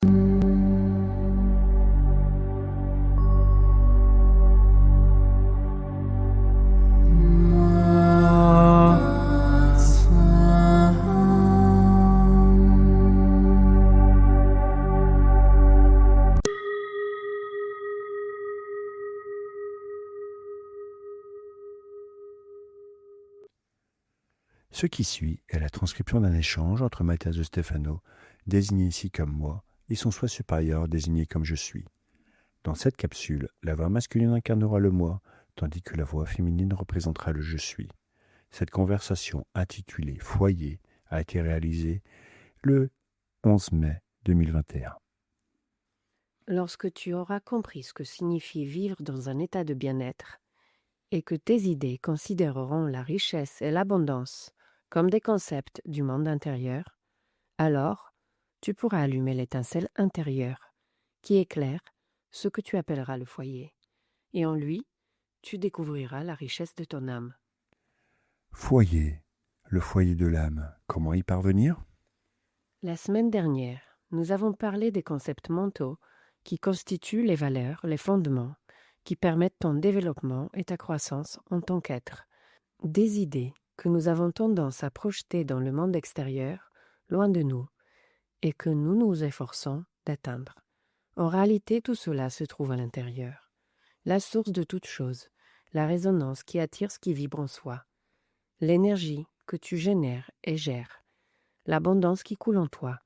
Ce qui suit est la transcription d'un échange entre Mathias de Stefano, désigné ici comme moi, et son soi supérieur, désigné comme je suis. Dans cette capsule, la voix masculine incarnera le moi, tandis que la voix féminine représentera le je suis. Cette conversation intitulée Foyer a été réalisée le 11 mai 2021. Lorsque tu auras compris ce que signifie vivre dans un état de bien-être et que tes idées considéreront la richesse et l'abondance comme des concepts du monde intérieur, alors tu pourras allumer l'étincelle intérieure qui éclaire ce que tu appelleras le foyer, et en lui, tu découvriras la richesse de ton âme. Foyer, le foyer de l'âme, comment y parvenir ? La semaine dernière, nous avons parlé des concepts mentaux qui constituent les valeurs, les fondements, qui permettent ton développement et ta croissance en tant qu'être. Des idées que nous avons tendance à projeter dans le monde extérieur, loin de nous, et que nous nous efforçons d'atteindre. En réalité, tout cela se trouve à l'intérieur. La source de toute chose, la résonance qui attire ce qui vibre en soi, l'énergie que tu génères et gères, l'abondance qui coule en toi,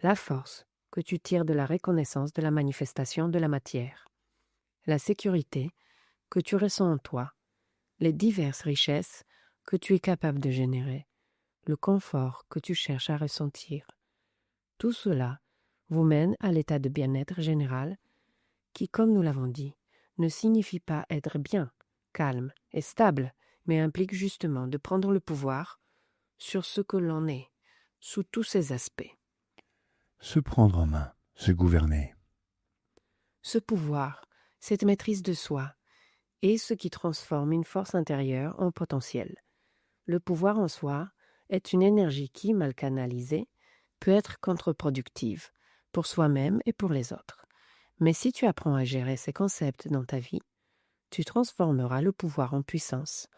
la force que tu tires de la reconnaissance de la manifestation de la matière, la sécurité que tu ressens en toi, les diverses richesses que tu es capable de générer, le confort que tu cherches à ressentir. Tout cela vous mène à l'état de bien-être général qui, comme nous l'avons dit, ne signifie pas être bien, calme et stable, mais implique justement de prendre le pouvoir sur ce que l'on est, sous tous ses aspects. Se prendre en main, se gouverner. Ce pouvoir, cette maîtrise de soi, est ce qui transforme une force intérieure en potentiel. Le pouvoir en soi est une énergie qui, mal canalisée, peut être contre-productive pour soi-même et pour les autres. Mais si tu apprends à gérer ces concepts dans ta vie, tu transformeras le pouvoir en puissance,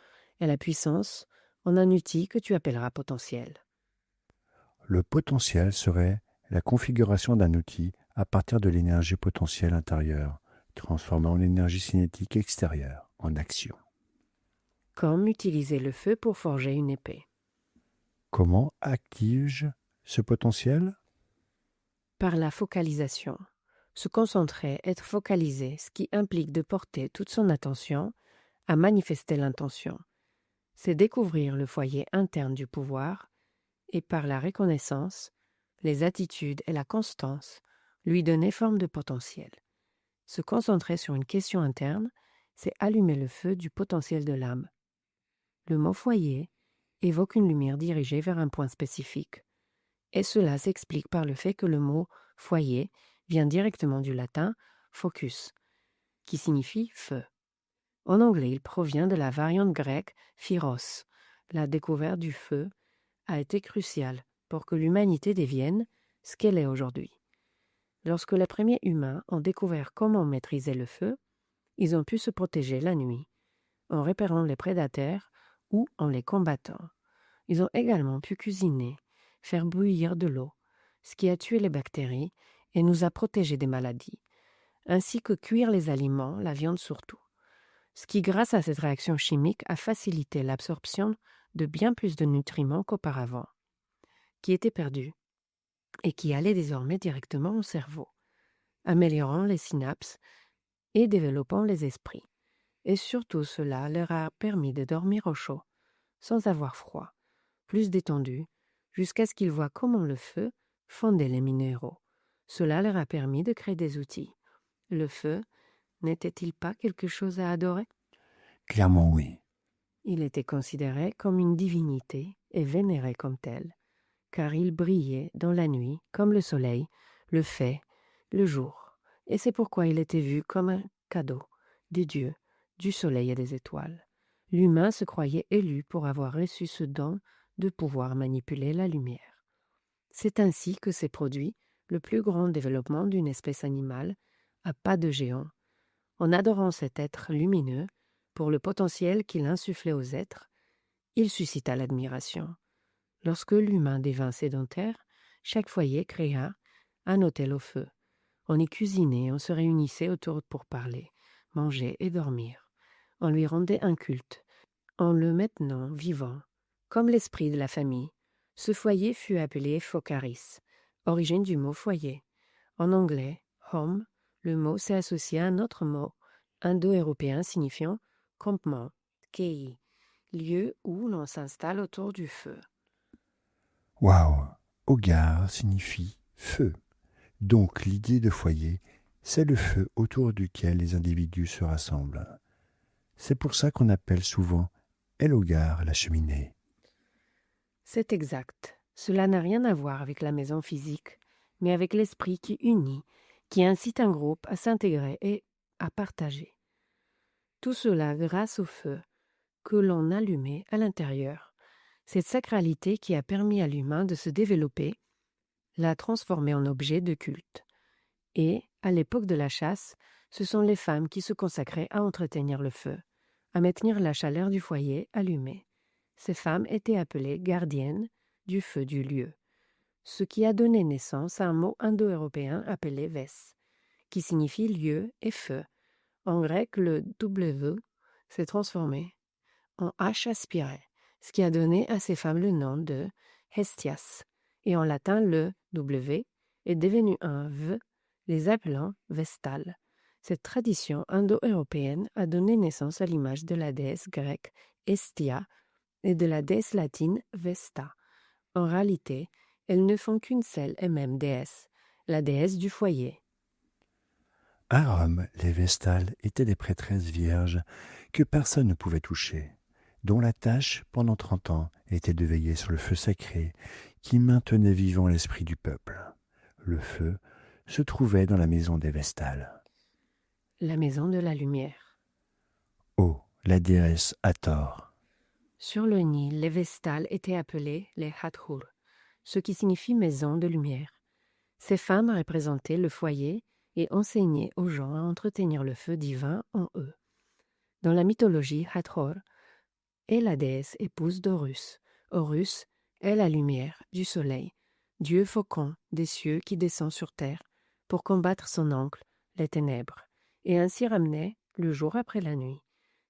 et la puissance en un outil que tu appelleras potentiel. Le potentiel serait la configuration d'un outil à partir de l'énergie potentielle intérieure, transformée en énergie cinétique extérieure, en action. Comme utiliser le feu pour forger une épée. Comment active-je ce potentiel ? Par la focalisation. Se concentrer, être focalisé, ce qui implique de porter toute son attention à manifester l'intention. C'est découvrir le foyer interne du pouvoir et par la reconnaissance, les attitudes et la constance, lui donner forme de potentiel. Se concentrer sur une question interne, c'est allumer le feu du potentiel de l'âme. Le mot foyer évoque une lumière dirigée vers un point spécifique. Et cela s'explique par le fait que le mot foyer vient directement du latin focus, qui signifie feu. En anglais, il provient de la variante grecque phyros. La découverte du feu a été cruciale pour que l'humanité devienne ce qu'elle est aujourd'hui. Lorsque les premiers humains ont découvert comment maîtriser le feu, ils ont pu se protéger la nuit, en repérant les prédateurs ou en les combattant. Ils ont également pu cuisiner, faire bouillir de l'eau, ce qui a tué les bactéries et nous a protégés des maladies, ainsi que cuire les aliments, la viande surtout, ce qui, grâce à cette réaction chimique, a facilité l'absorption de bien plus de nutriments qu'auparavant, qui étaient perdus et qui allaient désormais directement au cerveau, améliorant les synapses et développant les esprits. Et surtout cela leur a permis de dormir au chaud, sans avoir froid, plus détendus, jusqu'à ce qu'ils voient comment le feu fondait les minéraux. Cela leur a permis de créer des outils. Le feu n'était-il pas quelque chose à adorer ? Clairement oui. Il était considéré comme une divinité et vénéré comme tel, car il brillait dans la nuit comme le soleil le fait le jour, et c'est pourquoi il était vu comme un cadeau des dieux, du soleil et des étoiles. L'humain se croyait élu pour avoir reçu ce don de pouvoir manipuler la lumière. C'est ainsi que s'est produit le plus grand développement d'une espèce animale, à pas de géant. En adorant cet être lumineux, pour le potentiel qu'il insufflait aux êtres, il suscita l'admiration. Lorsque l'humain devint sédentaire, chaque foyer créa un autel au feu. On y cuisinait, on se réunissait autour pour parler, manger et dormir. On lui rendait un culte, en le maintenant vivant, comme l'esprit de la famille. Ce foyer fut appelé Focaris, origine du mot foyer. En anglais, home, le mot s'est associé à un autre mot indo-européen signifiant campement, kei, lieu où l'on s'installe autour du feu. Waouh! Hogar signifie feu. Donc l'idée de foyer, c'est le feu autour duquel les individus se rassemblent. C'est pour ça qu'on appelle souvent El Hogar la cheminée. C'est exact. Cela n'a rien à voir avec la maison physique, mais avec l'esprit qui unit, qui incite un groupe à s'intégrer et à partager. Tout cela grâce au feu que l'on allumait à l'intérieur. Cette sacralité qui a permis à l'humain de se développer l'a transformé en objet de culte. Et, à l'époque de la chasse, ce sont les femmes qui se consacraient à entretenir le feu, à maintenir la chaleur du foyer allumé. Ces femmes étaient appelées gardiennes du feu du lieu, ce qui a donné naissance à un mot indo-européen appelé ves, qui signifie lieu et feu. En grec, le W s'est transformé en H aspiré, ce qui a donné à ces femmes le nom de Hestias, et en latin le W est devenu un V, les appelant Vestales. Cette tradition indo-européenne a donné naissance à l'image de la déesse grecque Hestia et de la déesse latine Vesta. En réalité, elles ne font qu'une seule et même déesse, la déesse du foyer. À Rome, les Vestales étaient des prêtresses vierges que personne ne pouvait toucher, dont la tâche, pendant 30 ans, était de veiller sur le feu sacré qui maintenait vivant l'esprit du peuple. Le feu se trouvait dans la maison des Vestales. La maison de la lumière. Oh, la déesse Hathor. Sur le Nil, les Vestales étaient appelées les Hathor, ce qui signifie maison de lumière. Ces femmes représentaient le foyer et enseignaient aux gens à entretenir le feu divin en eux. Dans la mythologie, Hathor est la déesse épouse d'Horus. Horus est la lumière du soleil, dieu faucon des cieux qui descend sur terre pour combattre son oncle, les ténèbres, et ainsi ramener le jour après la nuit.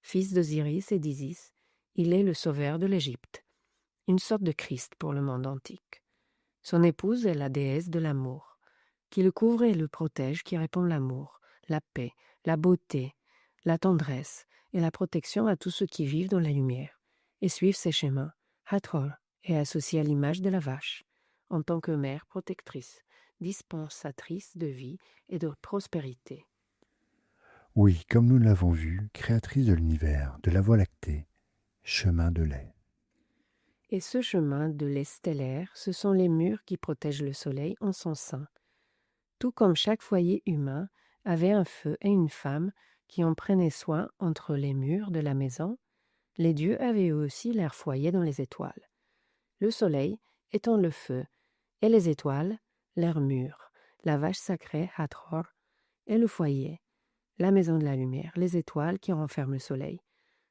Fils d'Osiris et d'Isis, il est le sauveur de l'Égypte, une sorte de Christ pour le monde antique. Son épouse est la déesse de l'amour, qui le couvre et le protège, qui répand l'amour, la paix, la beauté, la tendresse et la protection à tous ceux qui vivent dans la lumière et suivent ses chemins. Hathor est associée à l'image de la vache, en tant que mère protectrice, dispensatrice de vie et de prospérité. Oui, comme nous l'avons vu, créatrice de l'univers, de la Voie lactée, chemin de lait. Et ce chemin de lait stellaire, ce sont les murs qui protègent le soleil en son sein. Tout comme chaque foyer humain avait un feu et une femme qui en prenaient soin entre les murs de la maison, les dieux avaient eux aussi leur foyer dans les étoiles. Le soleil étant le feu, et les étoiles, leurs murs, la vache sacrée Hathor, et le foyer, la maison de la lumière, les étoiles qui renferment le soleil.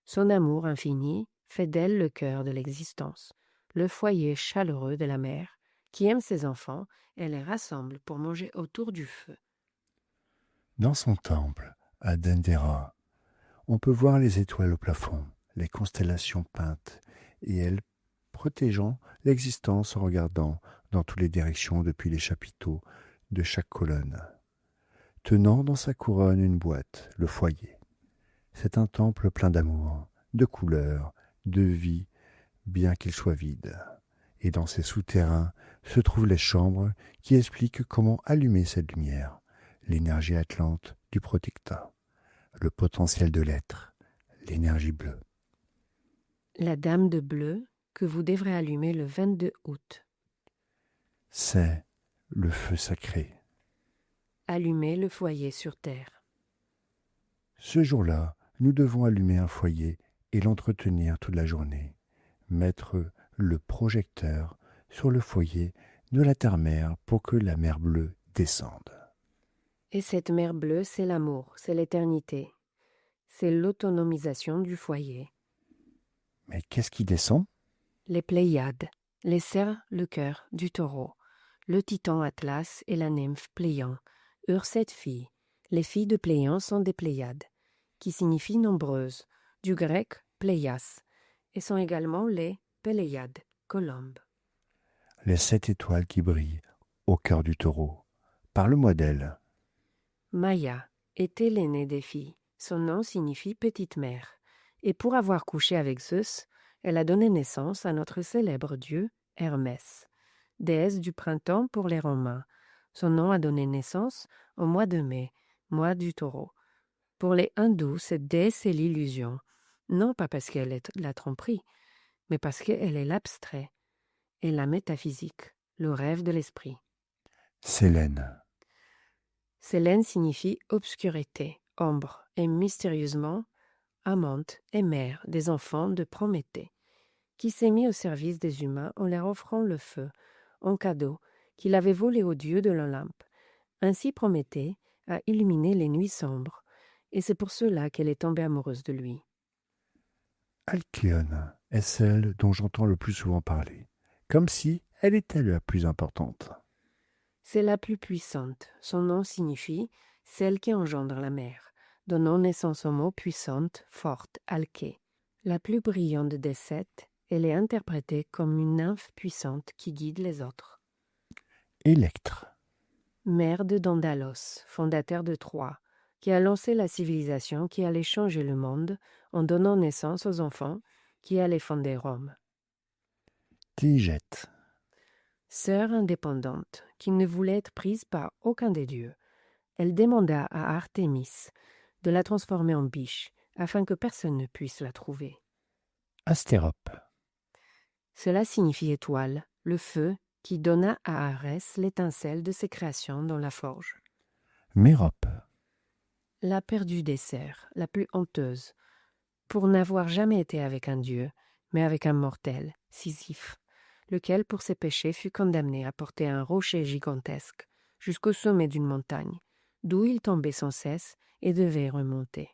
Son amour infini fait d'elle le cœur de l'existence, le foyer chaleureux de la mère, qui aime ses enfants et les rassemble pour manger autour du feu. Dans son temple, à Dendera, on peut voir les étoiles au plafond, les constellations peintes, et elles protégeant l'existence en regardant dans toutes les directions depuis les chapiteaux de chaque colonne. Tenant dans sa couronne une boîte, le foyer. C'est un temple plein d'amour, de couleurs, de vie, bien qu'il soit vide. Et dans ses souterrains se trouvent les chambres qui expliquent comment allumer cette lumière, l'énergie atlante du protecteur, le potentiel de l'être, l'énergie bleue. La dame de bleu que vous devrez allumer le 22 août. C'est le feu sacré. Allumer le foyer sur terre. Ce jour-là, nous devons allumer un foyer et l'entretenir toute la journée. Mettre le projecteur sur le foyer de la terre-mère pour que la mer bleue descendent. Et cette mer bleue, c'est l'amour, c'est l'éternité. C'est l'autonomisation du foyer. Mais qu'est-ce qui descend? Les Pléiades, les cerfs, le cœur du taureau, le titan Atlas et la nymphe Pléian eurent 7 filles. Les filles de Pléian sont des Pléiades, qui signifient nombreuses, du grec Pléias, et sont également les Péléiades, colombes. Les 7 étoiles qui brillent au cœur du taureau. Parle-moi d'elles. Maïa était l'aînée des filles. Son nom signifie petite mère. Et pour avoir couché avec Zeus, elle a donné naissance à notre célèbre dieu Hermès, déesse du printemps pour les Romains. Son nom a donné naissance au mois de mai, mois du taureau. Pour les hindous, cette déesse est l'illusion, non pas parce qu'elle est la tromperie, mais parce qu'elle est l'abstrait et la métaphysique, le rêve de l'esprit. Sélène. Sélène signifie obscurité, ombre, et mystérieusement, amante et mère des enfants de Prométhée, qui s'est mis au service des humains en leur offrant le feu, en cadeau, qu'il avait volé aux dieux de l'Olympe. Ainsi Prométhée a illuminé les nuits sombres, et c'est pour cela qu'elle est tombée amoureuse de lui. Alcyone est celle dont j'entends le plus souvent parler, comme si elle était la plus importante. C'est la plus puissante. Son nom signifie « celle qui engendre la mer », donnant naissance au mot « puissante », « forte », « alké ». La plus brillante des 7, elle est interprétée comme une nymphe puissante qui guide les autres. Électre. Mère de Dandalos, fondateur de Troie, qui a lancé la civilisation qui allait changer le monde en donnant naissance aux enfants qui allaient fonder Rome. Tigette. Sœur indépendante, qui ne voulait être prise par aucun des dieux, elle demanda à Artémis de la transformer en biche, afin que personne ne puisse la trouver. Astérope. Cela signifie étoile, le feu qui donna à Arès l'étincelle de ses créations dans la forge. Mérope. La perdue des cerfs, la plus honteuse, pour n'avoir jamais été avec un dieu, mais avec un mortel, Sisyphe, lequel pour ses péchés fut condamné à porter un rocher gigantesque jusqu'au sommet d'une montagne, d'où il tombait sans cesse et devait remonter.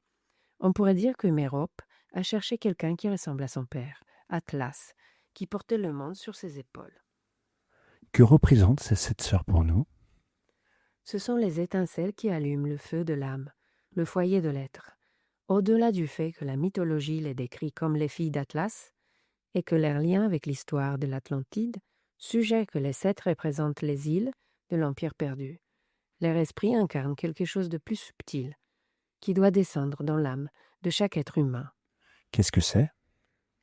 On pourrait dire que Mérope a cherché quelqu'un qui ressemble à son père, Atlas, qui portait le monde sur ses épaules. Que représentent ces 7 sœurs pour nous? Ce sont les étincelles qui allument le feu de l'âme, le foyer de l'être. Au-delà du fait que la mythologie les décrit comme les filles d'Atlas, et que leur lien avec l'histoire de l'Atlantide suggère que les 7 représentent les îles de l'Empire perdu. Leur esprit incarne quelque chose de plus subtil, qui doit descendre dans l'âme de chaque être humain. Qu'est-ce que c'est?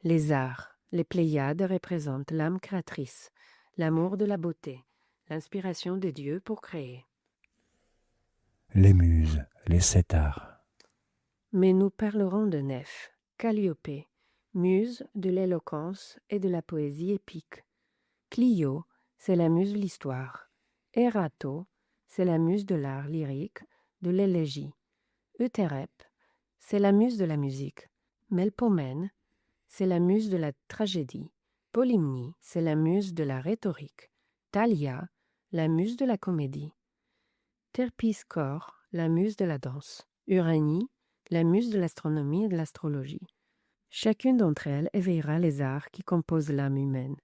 Les arts, les Pléiades représentent l'âme créatrice, l'amour de la beauté, l'inspiration des dieux pour créer. Les muses, les 7 arts. Mais nous parlerons de Néph, Calliope, muse de l'éloquence et de la poésie épique. Clio, c'est la muse de l'histoire. Erato, c'est la muse de l'art lyrique, de l'élégie. Euthérèpe, c'est la muse de la musique. Melpomène, c'est la muse de la tragédie. Polymnie, c'est la muse de la rhétorique. Thalia, la muse de la comédie. Terpsichore, la muse de la danse. Uranie, la muse de l'astronomie et de l'astrologie. Chacune d'entre elles éveillera les arts qui composent l'âme humaine.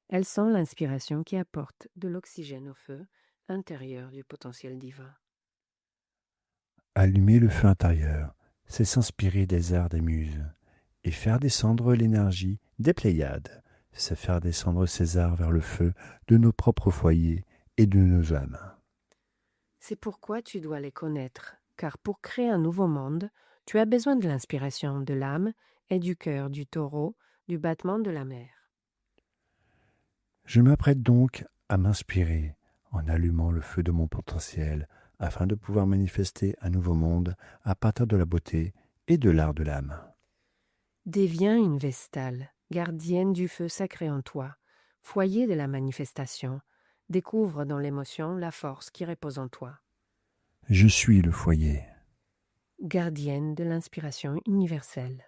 Elles sont l'inspiration qui apporte de l'oxygène au feu intérieur du potentiel divin. Allumer le feu intérieur, c'est s'inspirer des arts des muses. Et faire descendre l'énergie des Pléiades, c'est faire descendre ces arts vers le feu de nos propres foyers et de nos âmes. C'est pourquoi tu dois les connaître, car pour créer un nouveau monde, tu as besoin de l'inspiration de l'âme et du cœur du taureau, du battement de la mer. Je m'apprête donc à m'inspirer en allumant le feu de mon potentiel afin de pouvoir manifester un nouveau monde à partir de la beauté et de l'art de l'âme. Deviens une Vestale, gardienne du feu sacré en toi, foyer de la manifestation. Découvre dans l'émotion la force qui repose en toi. Je suis le foyer. Gardienne de l'inspiration universelle.